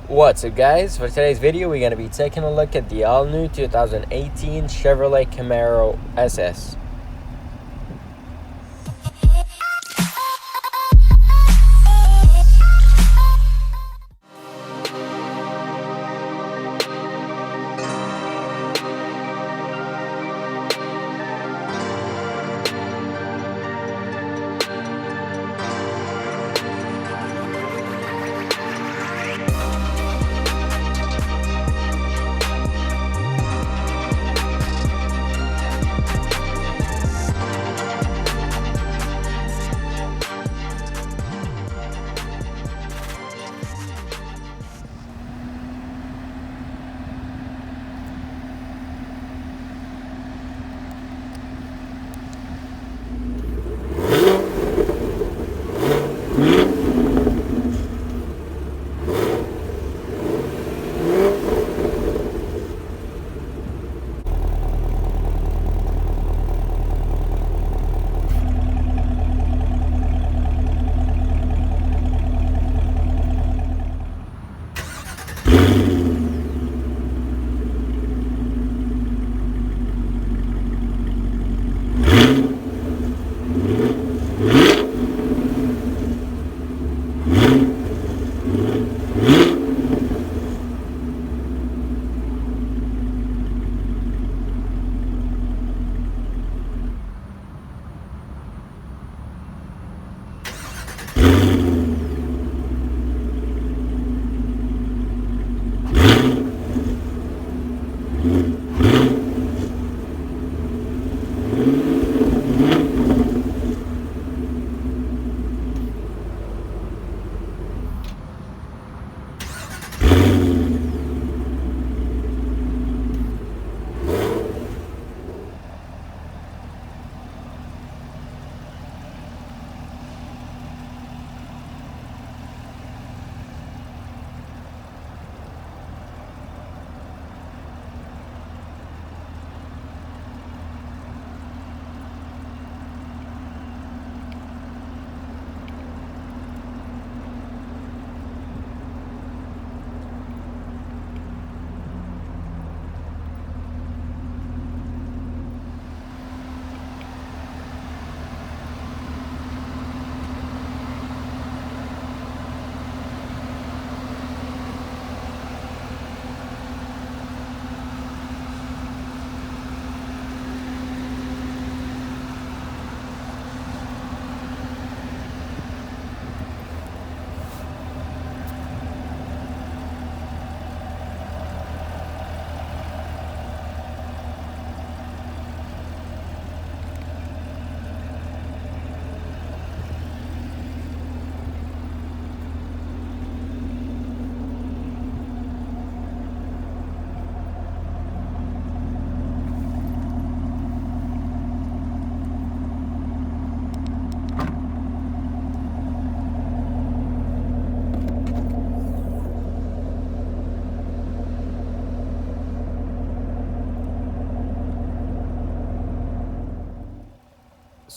What's up, guys? For today's video, we're going to be taking a look at the all-new 2018 Chevrolet Camaro SS.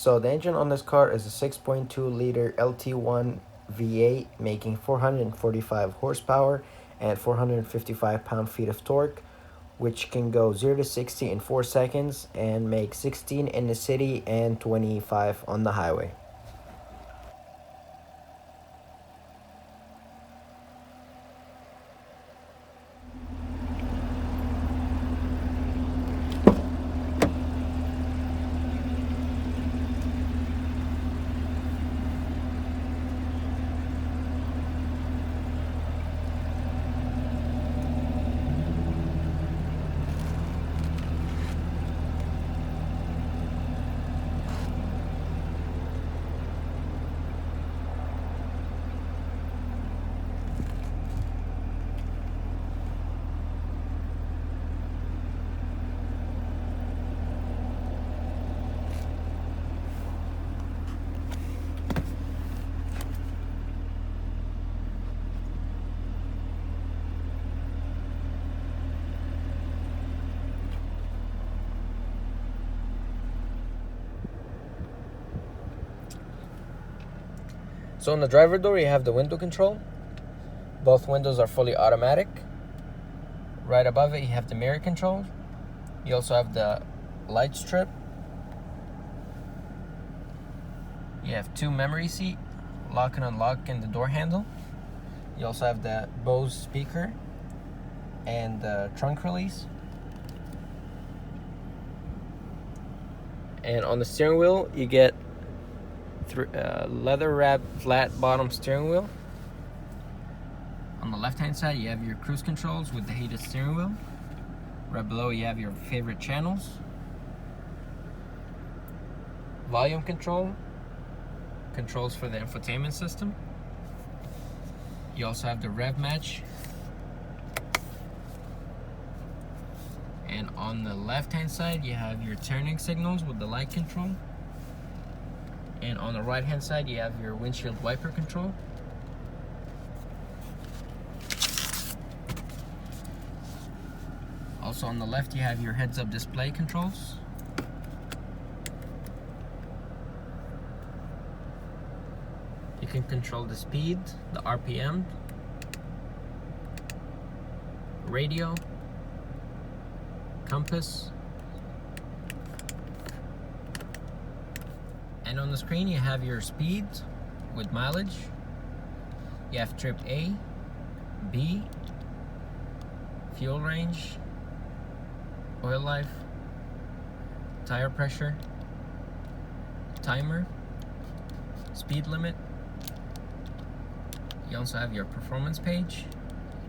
So the engine on this car is a 6.2 liter LT1 V8 making 445 horsepower and 455 pound-feet of torque, which can go 0 to 60 in 4 seconds and make 16 in the city and 25 on the highway. So on the driver door, you have the window control. Both windows are fully automatic. Right above it, you have the mirror control. You also have the light strip. You have 2 memory seat, lock and unlock in the door handle. You also have the Bose speaker and the trunk release. And on the steering wheel, you get leather wrapped flat bottom steering wheel. On the left hand side, you have your cruise controls with the heated steering wheel. Right below, you have your favorite channels. Volume control, controls for the infotainment system. You also have the rev match. And on the left hand side, you have your turning signals with the light control. And on the right hand side, you have your windshield wiper control. Also on the left, you have your heads-up display controls. You can control the speed, the RPM, radio, compass, and on the screen you have your speed with mileage. You have trip A, B, fuel range, oil life, tire pressure, timer, speed limit. You also have your performance page,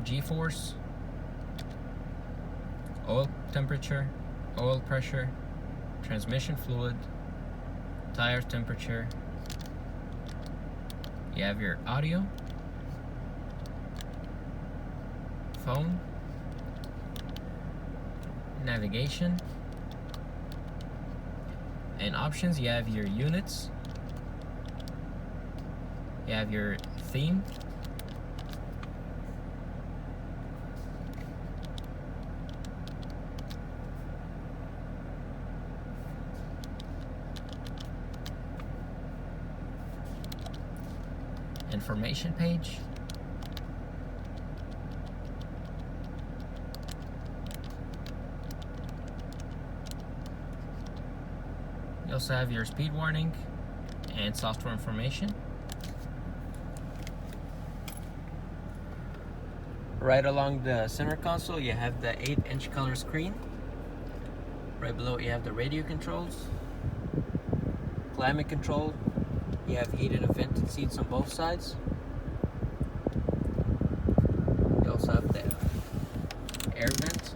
G-force, oil temperature, oil pressure, transmission fluid, tire temperature. You have your audio, phone, navigation, and options. You have your units, you have your theme, information page, you also have your speed warning and software information. Right along the center console, you have the 8-inch color screen. Right below, you have the radio controls, climate control. You have heated and vented seats on both sides. You also have the air vent,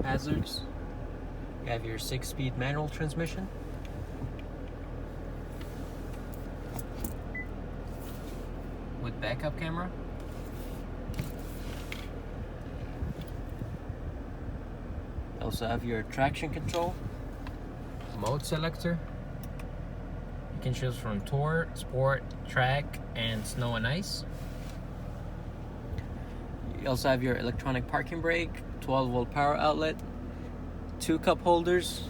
hazards. You have your 6-speed manual transmission. With backup camera. You also have your traction control, mode selector. You can choose from Tour, Sport, Track, and Snow and Ice. You also have your electronic parking brake, 12-volt power outlet, 2 cup holders,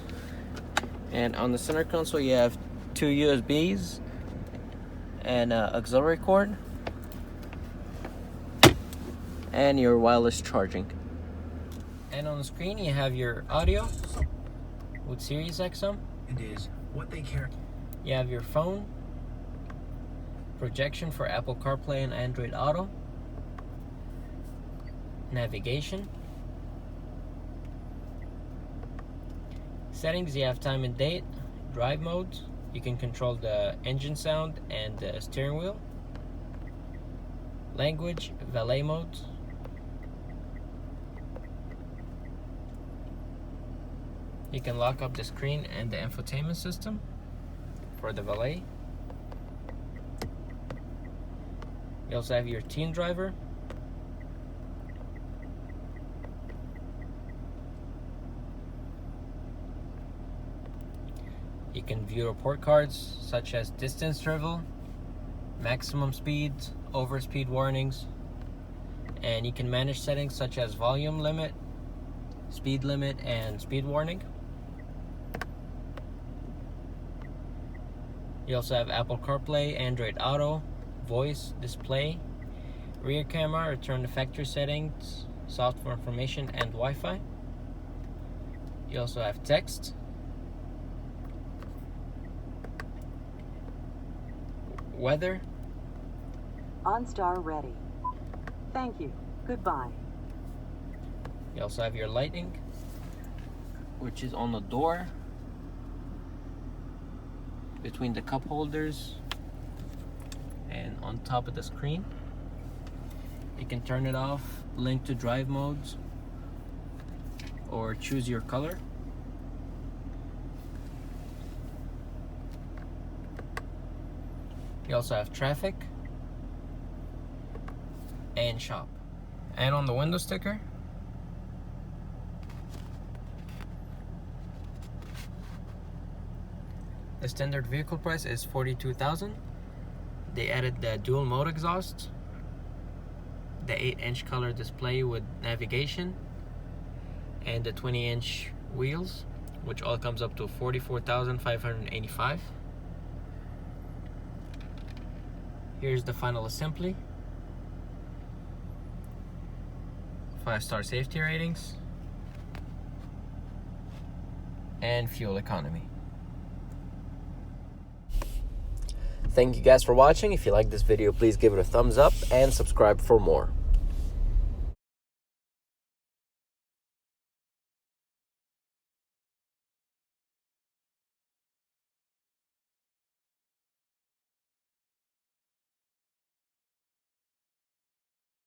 and on the center console you have 2 USBs and auxiliary cord, and your wireless charging. And on the screen you have your audio with Sirius XM. It is what they care. You have your phone, projection for Apple CarPlay and Android Auto, navigation, settings. You have time and date, drive mode. You can control the engine sound and the steering wheel, language, valet mode. You can lock up the screen and the infotainment system for the valet. You also have your teen driver. You can view report cards such as distance travel, maximum speed, overspeed warnings, and you can manage settings such as volume limit, speed limit, and speed warning. You also have Apple CarPlay, Android Auto, voice display, rear camera, return to factory settings, software information, and Wi-Fi. You also have text, weather, OnStar ready. Thank you. Goodbye. you also have your lighting, which is on the door, between the cup holders, and on top of the screen. You can turn it off, link to drive modes, or choose your color. You also have traffic and shop. And on the window sticker, the standard vehicle price is $42,000. They added the dual mode exhaust, the 8-inch color display with navigation, and the 20-inch wheels, which all comes up to $44,585. Here's the final assembly. 5-star safety ratings and fuel economy. Thank you guys for watching. If you like this video, please give it a thumbs up and subscribe for more.